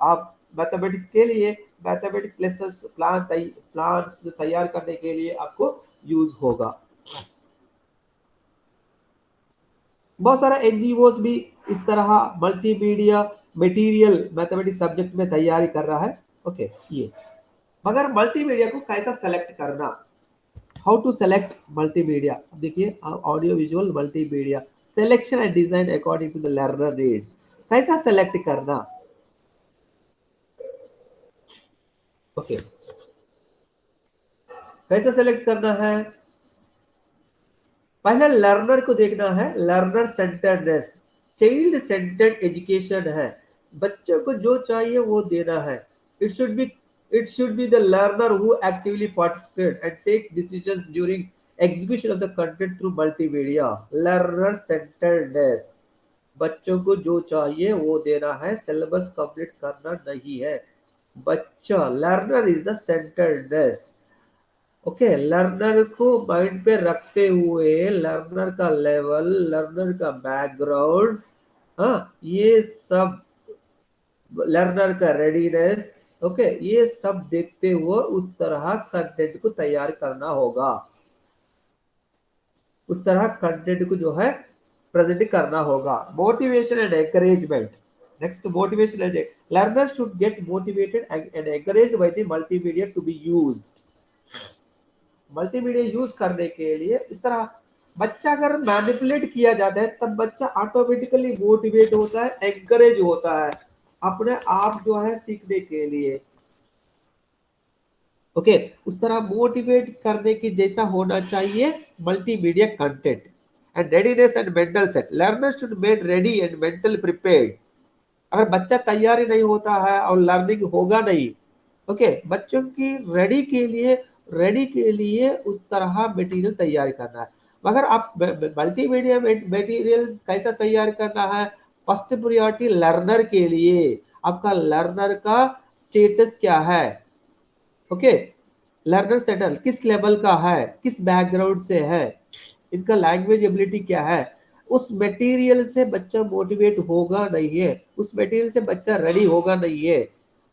Speaker 1: आप मैथमेटिक्स के लिए मैथमेटिक्स लेसन्स प्लान्स जो तैयार करने के लिए आपको यूज होगा। बहुत सारा NGOs भी इस तरह मल्टीमीडिया मटेरियल मैथमेटिक्स सब्जेक्ट में तैयारी कर रहा है। ओके, ये मगर मल्टीमीडिया को कैसा सेलेक्ट करना, हाउ टू सेलेक्ट मल्टीमीडिया, देखिए audio visual multimedia selection and design according to the learner needs, कैसा सेलेक्ट करना। ओके, कैसे सेलेक्ट करना है, पहले लर्नर को देखना है, learner centredness, child centred education है, बच्चों को जो चाहिए वो देना है। It should be the learner who actively participate and takes decisions during execution of the content through multimedia. Learner centredness, बच्चों को जो चाहिए वो देना है, सिलेबस कंप्लीट करना नहीं है। बच्चा, learner is the centredness. Okay, learner को माइंड पे रखते हुए, लर्नर का लेवल, लर्नर का बैकग्राउंड, हाँ, ये सब, लर्नर का रेडीनेस, ओके, ये सब देखते हुए उस तरह कंटेंट को तैयार करना होगा, उस तरह कंटेंट को जो है प्रेजेंट करना होगा। Motivation and encouragement, next motivation and learners should get motivated and encouraged by the multimedia to be used। Multimedia use करने के लिए इस तरह बच्चा अगर मैनिपुलेट किया जाता है तब बच्चा ऑटोमेटिकली मोटिवेट होता है, एनकरेज होता है अपने आप जो है सीखने के लिए। ओके, उस तरह मोटिवेट करने की जैसा होना चाहिए multimedia content. And readiness and mental set, learner should made ready and mental prepared. अगर बच्चा तैयारी नहीं होता है और लर्निंग होगा नहीं, ओके, बच्चों की रेडी के लिए उस तरह मटेरियल तैयार करना है। मगर आप मल्टीमीडिया मटेरियल कैसा तैयार करना है, फर्स्ट प्रायोरिटी लर्नर के लिए, आपका लर्नर का स्टेटस क्या है, ओके, लर्नर सेटल किस लेवल का है, किस बैकग्राउंड से है, इनका लैंग्वेज एबिलिटी क्या है। उस मटेरियल से बच्चा मोटिवेट होगा नहीं है, उस मटेरियल से बच्चा रेडी होगा नहीं है,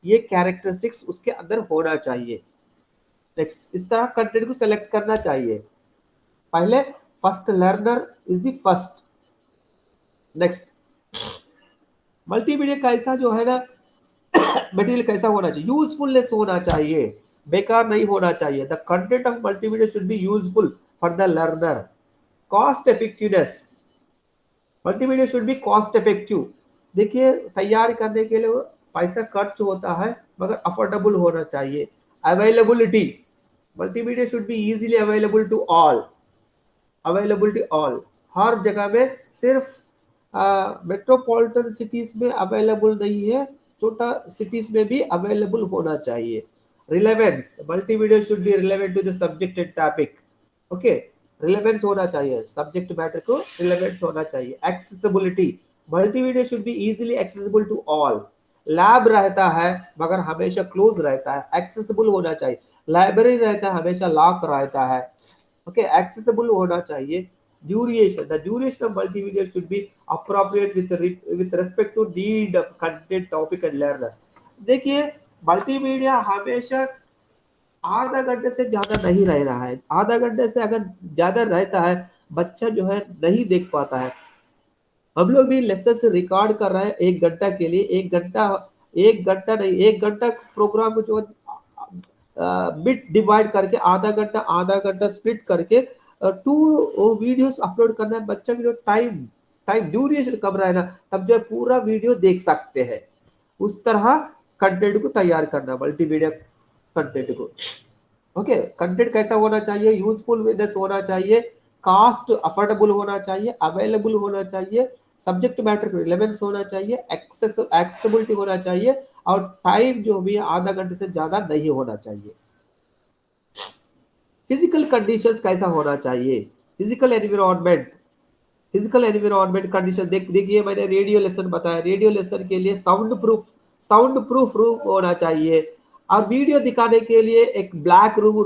Speaker 1: ये कैरेक्टरिस्टिक्स उसके अंदर होना चाहिए। नेक्स्ट, इस तरह कंटेंट को सेलेक्ट करना चाहिए। पहले first learner is the first. Next, multimedia कैसा जो है ना मटेरियल कैसा होना चाहिए, यूजफुलनेस होना चाहिए, बेकार नहीं होना चाहिए। The content of multimedia should be useful for the learner. Cost effectiveness, multimedia should B cost effective. देखिए, तैयार करने के लिए पैसा खर्च होता है मगर अफोर्डेबल होना चाहिए। Availability, multimedia should be easily available to all, availability all, हर जगह में, सिर्फ मेट्रोपॉलिटन सिटीज में अवेलेबल नहीं है, छोटा सिटीज में भी अवेलेबल होना चाहिए। Relevance, multimedia should be relevant to the subject and topic. Okay, relevance होना चाहिए, सब्जेक्ट मैटर को रिलेवेंस होना चाहिए। Accessibility, multimedia should be easily accessible to all. Lab रहता है मगर हमेशा क्लोज रहता है, एक्सेसिबल होना चाहिए। लाइब्रेरी रहता है, हमेशा लॉक रहता है, ओके, एक्सेसिबल होना चाहिए। Duration, the duration of multimedia should be appropriate with respect to need of content, topic and learner. देखिए, मल्टीमीडिया हमेशा आधा घंटे से ज्यादा नहीं रह रहा है। आधा घंटे से अगर ज्यादा रहता है बच्चा जो है नहीं देख पाता है। हम लोग भी लेसन से रिकॉर्ड कर रहे हैं 1 घंटा के लिए, 1 घंटा नहीं, 1 घंटा प्रोग्राम जो बिट डिवाइड करके आधा घंटा स्प्लिट करके 2 वीडियोस अपलोड करना है। बच्चा की जो टाइम टाइम ड्यूरेशन कम रहेगा, तब जो पूरा वीडियो देख सकते हैं। उस तरह कंटेंट को तैयार करना, मल्टीमीडिया कंटेंट को। ओके, कंटेंट कैसा होना चाहिए? यूजफुलनेस होना चाहिए, कास्ट अफोर्डेबल होना चाहिए, अवेलेबल होना चाहिए, सब्जेक्ट मैटर रिलेवेंस होना चाहिए, एक्सेसिबिलिटी होना चाहिए, और टाइम जो भी आधा घंटे से ज्यादा नहीं होना चाहिए। फिजिकल कंडीशंस कैसा होना चाहिए? फिजिकल एनवायरनमेंट कंडीशन देखिए, मैंने रेडियो लेसन बताया, रेडियो लेसन के लिए साउंड प्रूफ रूम होना चाहिए, और वीडियो दिखाने के लिए एक ब्लैक रूम,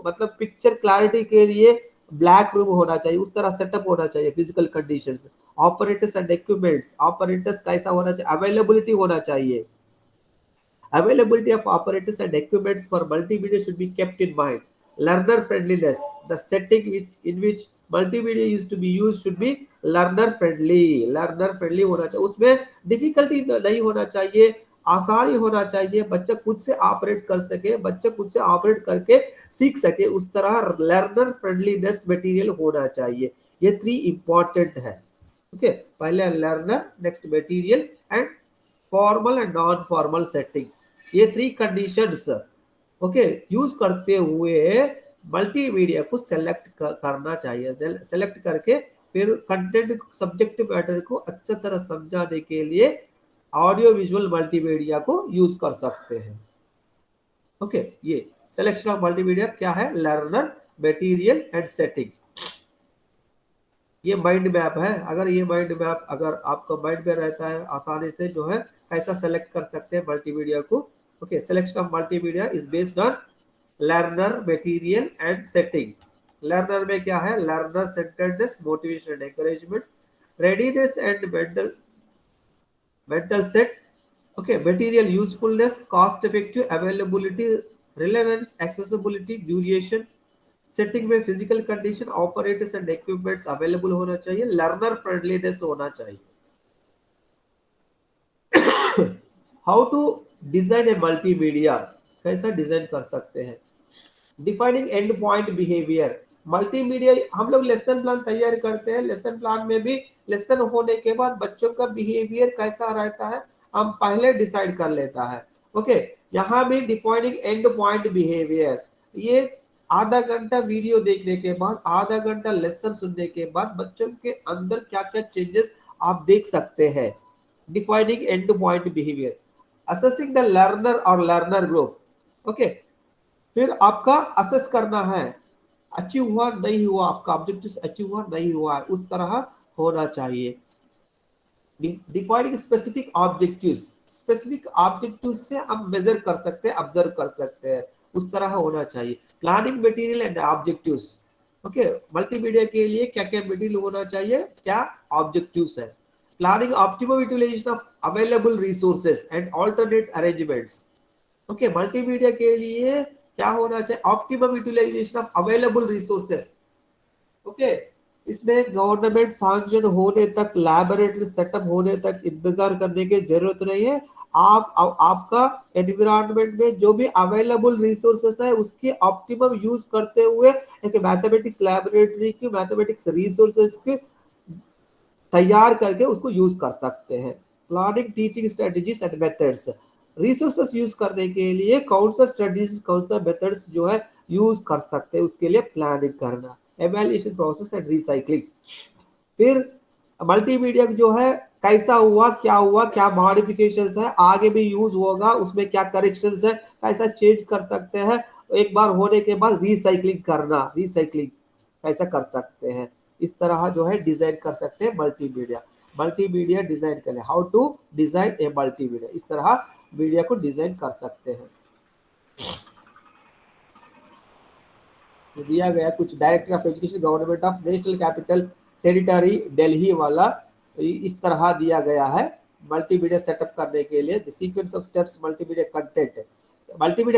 Speaker 1: मतलब पिक्चर क्लैरिटी के लिए ब्लैक रूम होना चाहिए। उस तरह सेटअप होना चाहिए। Physical conditions, operators and equipments, operators कैसा होना चाहिए? अवेलेबिलिटी होना चाहिए। Availability of operators and equipments for multimedia should be kept in mind. Learner friendliness, the setting in which multimedia is to be used should be learner friendly होना चाहिए। उसमें difficulty नहीं होना चाहिए, आसानी होना चाहिए, बच्चा खुद से ऑपरेट कर सके, बच्चा खुद से ऑपरेट करके सीख सके, उस तरह लर्नर फ्रेंडलीनेस मटेरियल होना चाहिए। ये 3 इंपॉर्टेंट है। ओके, पहले learner, next material, and formal and non formal setting, ये 3 कंडीशंस ओके यूज करते हुए मल्टीमीडिया को सेलेक्ट करना चाहिए। सेलेक्ट करके फिर कंटेंट सब्जेक्ट मैटर को अच्छा तरह समझाने के लिए ऑडियो विजुअल मल्टीमीडिया को यूज कर सकते हैं। ओके, ये सिलेक्शन ऑफ मल्टीमीडिया क्या है? Learner, material and setting. ये माइंड मैप है। अगर ये माइंड मैप अगर आपका माइंड में रहता है, आसानी से जो है कैसा सेलेक्ट कर सकते हैं मल्टीमीडिया को। Okay, selection of multimedia is based on learner, material and setting. Learner में क्या है? Learner centeredness, motivation and encouragement, readiness and mental set. Okay, material usefulness, cost effective, availability, relevance, accessibility, duration. Setting में physical condition, operators and equipments available होना चाहिए, learner friendliness होना चाहिए। How to design a multimedia, कैसा design कर सकते हैं? Defining end point behaviour. Multimedia हम लोग लेसन प्लान तैयार करते हैं, लेसन प्लान में भी लेसन होने के बाद बच्चों का बिहेवियर कैसा रहता है हम पहले डिसाइड कर लेता है। ओके, यहाँ भी डिफाइनिंग एंड पॉइंट बिहेवियर, ये आधा घंटा वीडियो देखने के बाद, आधा घंटा लेसन सुनने के बाद बच्चों के अंदर क्या क्या चेंजेस आप देख सकते हैं। Defining end point behaviour, assessing the learner और लर्नर ग्रुप। ओके, फिर आपका असेस करना है, अचीव हुआ नहीं हुआ, आपका ऑब्जेक्टिव अचीव हुआ नहीं हुआ, उस तरह होना चाहिए। Defining specific objectives, specific objectives से हम मेजर कर सकते हैं, ऑब्जर्व कर सकते हैं, उस तरह होना चाहिए। Planning material and objectives. Okay, multimedia के लिए क्या क्या मटेरियल होना चाहिए, क्या ऑब्जेक्टिव्स है। Planning optimum utilisation of available resources and alternate arrangements. Okay, multimedia के लिए क्या होना चाहिए? Optimum utilisation of available resources. Okay, इसमें गवर्नमेंट सैंक्शन होने तक, लैबोरेटरी सेटअप होने तक इंतजार करने की जरूरत नहीं है। आपका एनवायरनमेंट में जो भी अवेलेबल रिसोर्सेस है उसके ऑप्टिमम यूज करते हुए एक मैथमेटिक्स लैबोरेटरी की मैथमेटिक्स रिसोर्सेस के तैयार करके उसको यूज कर सकते हैं। Planning teaching strategies and methods, resources use करने के लिए कौन सा स्ट्रेटजीज, कौन सा मेथड्स जो है यूज कर सकते हैं, उसके लिए प्लानिंग करना। एवैल्यूएशन प्रोसेस एंड रिसाइकलिंग, फिर मल्टीमीडिया जो है कैसा हुआ, क्या मॉडिफिकेशंस है, आगे भी यूज होगा, उसमें क्या करेक्शंस है, कैसा चेंज कर सकते हैं। एक बार होने के बाद रिसाइकलिंग करना, रिसाइकलिंग कैसा कर सकते हैं, इस तरह जो है डिजाइन कर सकते हैं मल्टीमीडिया डिजाइन करें। How to design a multimedia, इस तरह मीडिया को डिजाइन कर सकते हैं। दिया गया कुछ director of education government of national capital territory Delhi वाला, इस तरह दिया गया है मल्टीमीडिया सेटअप करने के लिए। The sequence of steps multimedia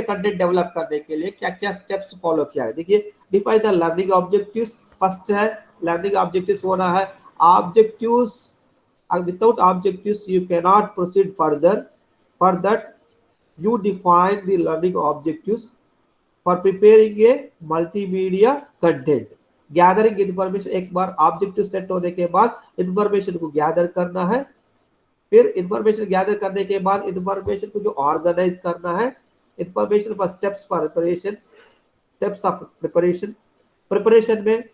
Speaker 1: content develop करने के लिए क्या क्या स्टेप्स फॉलो किया है। देखिए, define the learning objectives, first है लर्निंग ऑब्जेक्टिव्स होना है। Objectives, without objectives you can not proceed further, for that you define the learning objectives, for preparing A multimedia content. Gathering information, एक बार objective set होने के बाद information को gather करना है, फिर इंफॉर्मेशन गैदर करने के बाद इंफॉर्मेशन को जो ऑर्गेनाइज करना है, information for steps for preparation, steps of preparation, preparation में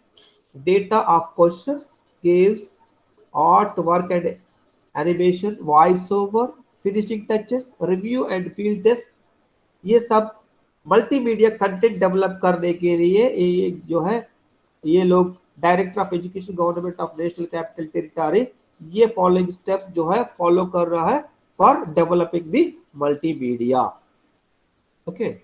Speaker 1: data of questions, gives, art work and animation, voice over, finishing touches, review and field test, ये सब मल्टीमीडिया कंटेंट डेवलप करने के लिए ये जो है ये लोग director of education government of national capital territory ये फॉलोइंग स्टेप्स जो है फॉलो कर रहा है for developing the multimedia. Okay,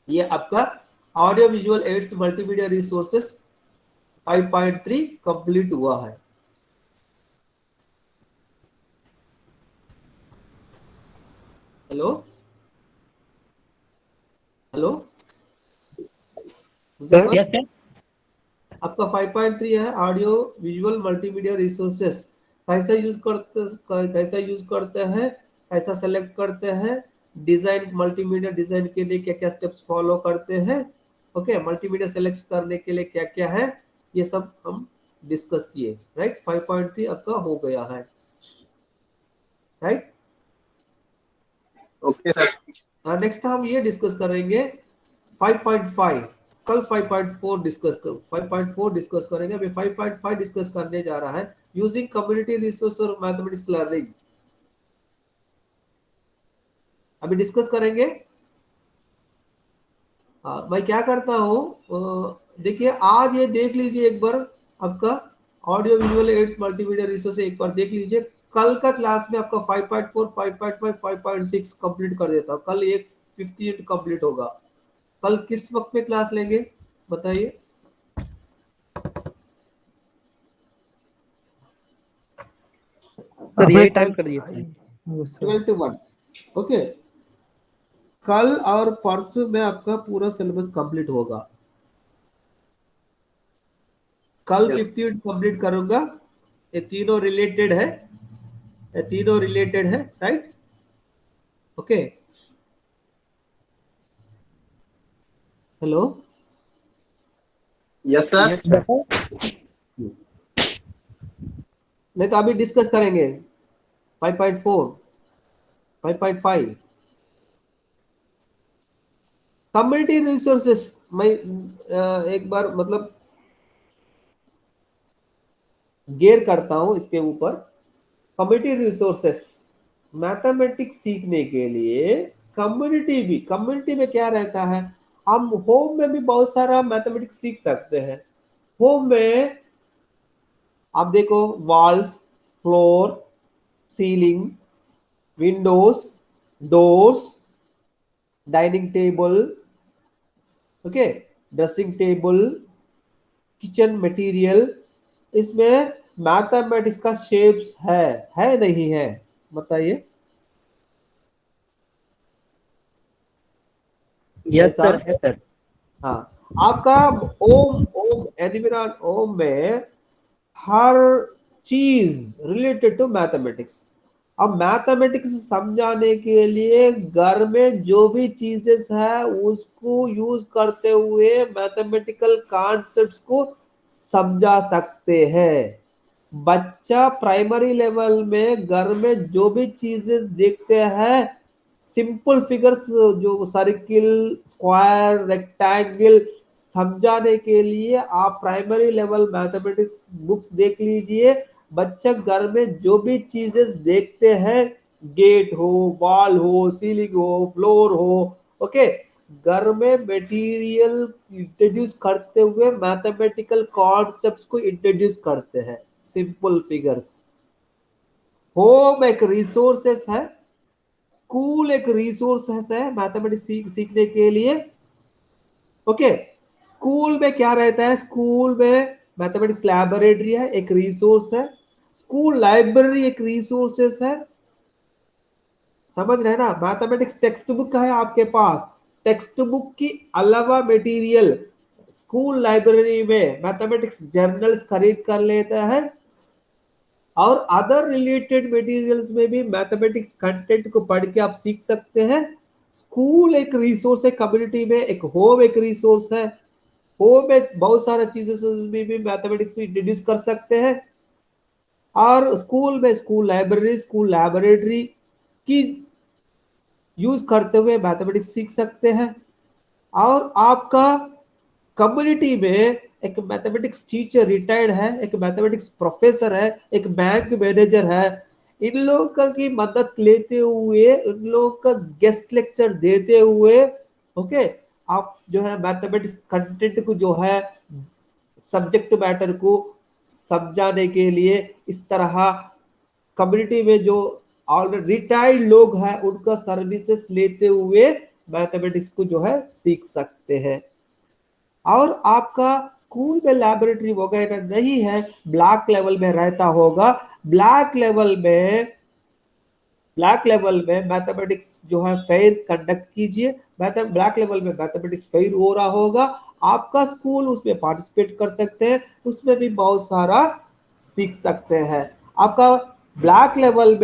Speaker 1: ये आपका audio visual aids multimedia resources 5.3 complete हुआ है। Hello hello
Speaker 2: sir
Speaker 5: yes sir.
Speaker 1: आपका 5.3 है ऑडियो विजुअल मल्टीमीडिया रिसोर्सेस, कैसा यूज करते हैं, कैसा सेलेक्ट करते हैं, डिजाइन मल्टीमीडिया डिजाइन के लिए क्या क्या स्टेप्स फॉलो करते हैं, ओके, मल्टीमीडिया सेलेक्ट करने के लिए क्या क्या है, ये सब हम डिस्कस किए, राइट। 5.3 आपका हो गया है, राइट।
Speaker 2: Okay sir.
Speaker 1: नेक्स्ट हम ये डिस्कस करेंगे 5.5, कल 5.4 डिस्कस करेंगे, अभी 5.5 डिस्कस करने जा रहा है, यूजिंग कम्युनिटी रिसोर्स और मैथमेटिक्स लर्निंग अभी डिस्कस करेंगे। मैं क्या करता हूँ, देखिए आज ये देख लीजिए एक बार, आपका audio visual aids multimedia resource एक बार देख लीजिए, कल का क्लास में आपका 5.4, 5.5, 5.6 कंप्लीट कर देता हूँ, कल एक 15 कंप्लीट होगा। कल किस वक्त में क्लास लेंगे बताइए?
Speaker 5: सर यही टाइम कर दिए
Speaker 1: 12 to 1, ओके। कल और परसों में आपका पूरा सिलेबस कंप्लीट होगा, कल 15 कंप्लीट करूंगा, ये तीनों रिलेटेड है, right, okay. Hello,
Speaker 2: yes sir.
Speaker 4: Yes sir.
Speaker 1: नहीं तो अभी डिस्कस करेंगे 5.4, 5.5 कम्युनिटी रिसोर्सेस। मैं एक बार मतलब गेयर करता हूं इसके ऊपर, कम्युनिटी रिसोर्सेस मैथमेटिक्स सीखने के लिए, कम्युनिटी में क्या रहता है, हम होम में भी बहुत सारा मैथमेटिक्स सीख सकते हैं। होम में आप देखो, walls, floor, ceiling, Windows, doors, dining table, okay, dressing table, kitchen material, इसमें मैथमेटिक्स का शेप्स है नहीं है बताइए?
Speaker 5: यस सर, है सर।
Speaker 1: हाँ, आपका ओम एनिमेरॉन ओम में हर चीज रिलेटेड टू मैथमेटिक्स। अब मैथमेटिक्स समझाने के लिए घर में जो भी चीजेस है उसको यूज करते हुए मैथमेटिकल कॉन्सेप्ट्स को समझा सकते हैं। बच्चा प्राइमरी लेवल में घर में जो भी चीजेस देखते हैं, सिंपल फिगर्स जो सर्किल, स्क्वायर, रेक्टेंगल समझाने के लिए आप प्राइमरी लेवल मैथमेटिक्स बुक्स देख लीजिए। बच्चा घर में जो भी चीजेस देखते हैं, गेट हो, वॉल हो, सीलिंग हो, फ्लोर हो, ओके, घर में मटेरियल इंट्रोड्यूस करते हुए मैथमेटिकल कॉन्सेप्ट्स को इंट्रोड्यूस करते हैं, सिंपल फिगर्स। होम एक रिसोर्सेस है, स्कूल एक रिसोर्सेस है मैथमेटिक्स सीखने के लिए, ओके। स्कूल में क्या रहता है, स्कूल में मैथमेटिक्स लैबोरेटरी है, एक रिसोर्स है, स्कूल लाइब्रेरी एक रिसोर्सेस है, समझ रहे हैं ना। मैथमेटिक्स टेक्स्ट बुक है आपके पास, टेक्स्ट बुक की अलावा मटेरियल स्कूल लाइब्रेरी में मैथमेटिक्स जर्नल्स खरीद कर लेता है, और अदर रिलेटेड मटेरियल्स में भी मैथमेटिक्स कंटेंट को पढ़ के आप सीख सकते हैं। स्कूल एक रिसोर्स है कम्युनिटी में, एक होम एक रिसोर्स है। होम में बहुत सारा चीजें से भी मैथमेटिक्स को इंट्रोड्यूस कर सकते हैं, और स्कूल में स्कूल लाइब्रेरी, स्कूल लैबोरेटरी की यूज करते हुए मैथमेटिक्स सीख सकते हैं। और आपका कम्युनिटी में एक मैथमेटिक्स टीचर रिटायर्ड है, एक मैथमेटिक्स प्रोफेसर है, एक बैंक मैनेजर है, इन लोगों की मदद लेते हुए, इन लोगों का गेस्ट लेक्चर देते हुए, ओके, आप जो है मैथमेटिक्स कंटेंट को जो है सब्जेक्ट मैटर को समझाने के लिए इस तरह कम्युनिटी में जो ऑलरेडी रिटायर्ड लोग हैं उनका सर्विसेज लेते हुए मैथमेटिक्स को जो है सीख सकते हैं। और आपका स्कूल में लैबोरेटरी वगैरह नहीं है, ब्लॉक लेवल में रहता होगा, ब्लॉक लेवल में मैथमेटिक्स जो है फेयर कंडक्ट कीजिए, ब्लॉक लेवल में मैथमेटिक्स फेयर हो रहा होगा, आपका स्कूल उसमें पार्टिसिपेट कर सकते हैं, उसमें भी बहुत सारा सीख सकते हैं। आपका ब्लॉक लेवल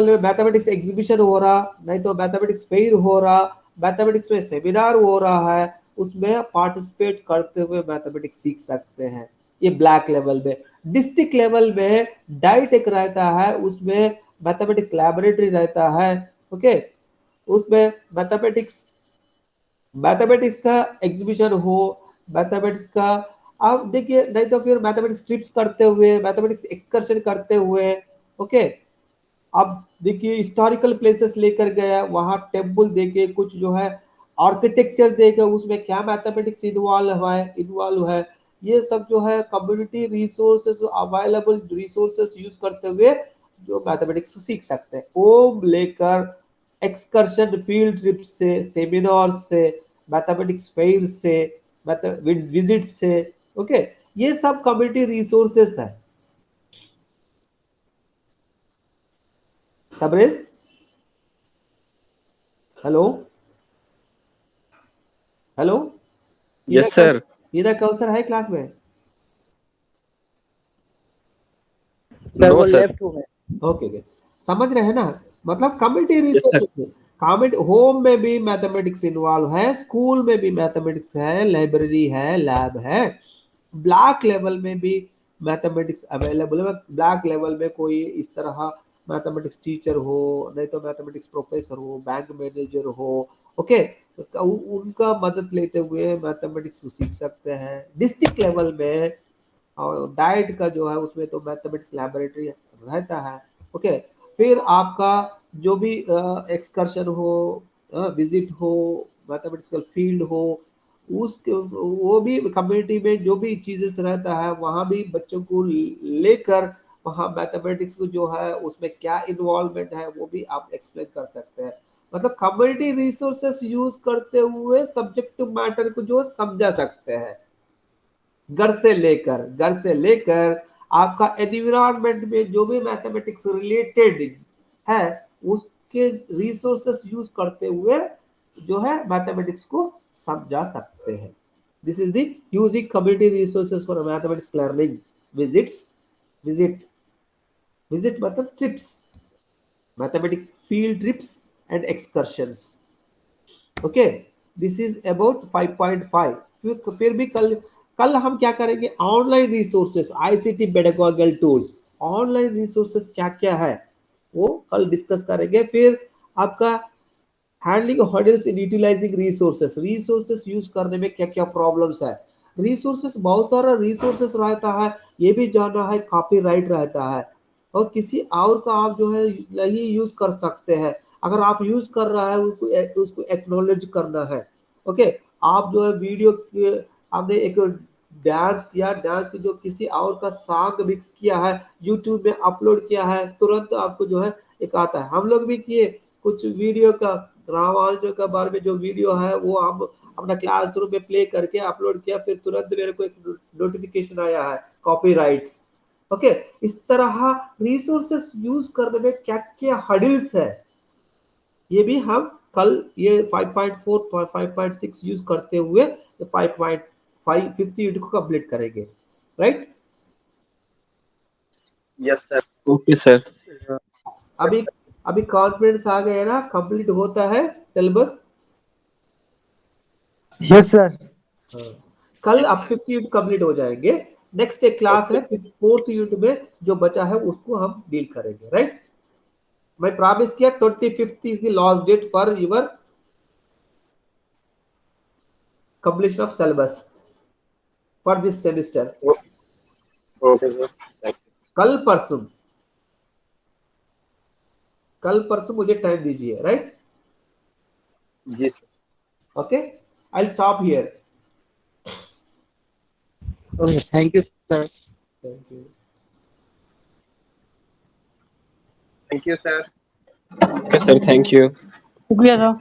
Speaker 1: में मैथमेटिक्स एग्जीबिशन हो रहा, नहीं तो मैथमेटिक्स फेयर हो रहा, मैथमेटिक्स में सेमिनार हो रहा है, उसमें पार्टिसिपेट करते हुए मैथमेटिक्स सीख सकते हैं, ये ब्लॉक लेवल में। डिस्ट्रिक्ट लेवल में डाइट एक रहता है, उसमें मैथमेटिक्स लैबोरेटरी रहता है, ओके, उसमें मैथमेटिक्स का एग्जीबिशन हो, मैथमेटिक्स का आप देखिए, नहीं तो फिर मैथमेटिक्स ट्रिप्स करते हुए, मैथमेटिक्स एक्सकर्शन करते हुए, ओके, अब देखिए हिस्टोरिकल प्लेसेस लेकर गया, वहां टेम्पल देके कुछ जो है आर्किटेक्चर देके उसमें क्या मैथमेटिक्स इन्वॉल्व है, ये सब जो है community resources, available resources use करते हुए जो मैथमेटिक्स सीख सकते हैं। होम लेकर, एक्सकर्शन, फील्ड ट्रिप से, सेमिनार से, मैथमेटिक्स फेयर से, विजिट से, ओके, ये सब कम्युनिटी रिसोर्सेस है। Tabrez, hello hello,
Speaker 2: yes sir.
Speaker 1: Heera Kausar है क्लास में?
Speaker 5: सर
Speaker 2: नो
Speaker 5: वो
Speaker 2: सर।
Speaker 5: लेफ्ट में।
Speaker 1: ओके ओके, समझ रहे हैं ना, मतलब community
Speaker 2: yes sir.
Speaker 1: Resources, community home में भी मैथमेटिक्स इन्वॉल्व है, स्कूल में भी मैथमेटिक्स है, लाइब्रेरी है, लैब है, ब्लॉक लेवल में भी मैथमेटिक्स अवेलेबल है। ब्लॉक लेवल में कोई इस तरह मैथमेटिक्स टीचर हो, नहीं तो मैथमेटिक्स प्रोफेसर हो, बैंक मैनेजर हो, ओके, तो उनका मदद लेते हुए मैथमेटिक्स को सीख सकते हैं। डिस्ट्रिक्ट लेवल में और डाइट का जो है उसमें तो मैथमेटिक्स लैबोरेटरी रहता है, ओके। फिर आपका जो भी एक्सकर्शन हो, विजिट हो, मैथमेटिकल फील्ड हो, उसके वो भी कम्युनिटी में जो भी चीजें रहता है वहाँ भी बच्चों को लेकर वहाँ मैथमेटिक्स को जो है उसमें क्या इन्वॉल्वमेंट है वो भी आप एक्सप्लेन कर सकते हैं। मतलब कम्युनिटी रिसोर्सेस यूज करते हुए सब्जेक्ट मैटर को जो समझा सकते हैं, घर से लेकर आपका एनवायरनमेंट में जो भी मैथमेटिक्स रिलेटेड है उसके रिसोर्सेस यूज करते हुए जो है मैथमेटिक्स को समझा सकते हैं। This is the using community resources for mathematics learning. Visit visit मतलब trips, mathematics field trips and excursions, okay. This is about 5.5। फिर भी कल हम क्या करेंगे, online resources, ICT pedagogical tools, online resources क्या क्या है वो कल डिस्कस करेंगे। फिर आपका handling hurdles in utilising resources use करने में क्या क्या प्रॉब्लम्स है। रिसोर्सेस बहुत सारा रिसोर्सेस रहता है, ये भी जानना है, कॉपीराइट रहता है, और किसी और का आप जो है नहीं यूज कर सकते हैं। अगर आप यूज कर रहा है उसको एक्नॉलेज करना है, ओके। आप जो है वीडियो आपने एक डांस किया, डांस की जो किसी और का सॉन्ग मिक्स किया है, यूट्यूब में अपलोड किया है, तुरंत आपको जो है एक आता है। हम लोग भी किए कुछ वीडियो का, रामायण के बारे में जो वीडियो है वो हम अपना क्लासरूम में प्ले करके अपलोड किया, फिर तुरंत मेरे को एक नोटिफिकेशन आया है कॉपीराइट्स, ओके। इस तरह रिसोर्सेस यूज करने में क्या क्या हर्डल्स है ये भी हम कल ये 5.4 5.6 यूज करते हुए 5.5 50 यूनिट को कंप्लीट करेंगे, right.
Speaker 2: Yes sir. Okay sir.
Speaker 1: अभी अभी कॉन्फिडेंस आ गया ना, कंप्लीट होता है सिलेबस।
Speaker 6: Yes sir.
Speaker 1: हाँ, कल अब 50 यूनिट कंप्लीट हो जाएंगे। नेक्स्ट एक क्लास है, फिर 4th यूनिट में जो बचा है उसको हम डील करेंगे, राइट। मैं प्रॉमिस किया 25th is the last date for your completion of syllabus for this semester.
Speaker 7: Okay sir, thank
Speaker 1: कल परसों मुझे टाइम दीजिए, राइट।
Speaker 7: यू। जी sir.
Speaker 1: Okay, I stop here.
Speaker 5: Okay, thank you sir.
Speaker 1: Thank you.
Speaker 7: Thank you sir.
Speaker 2: Okay, sir. Thank you.
Speaker 8: शुक्रिया sir.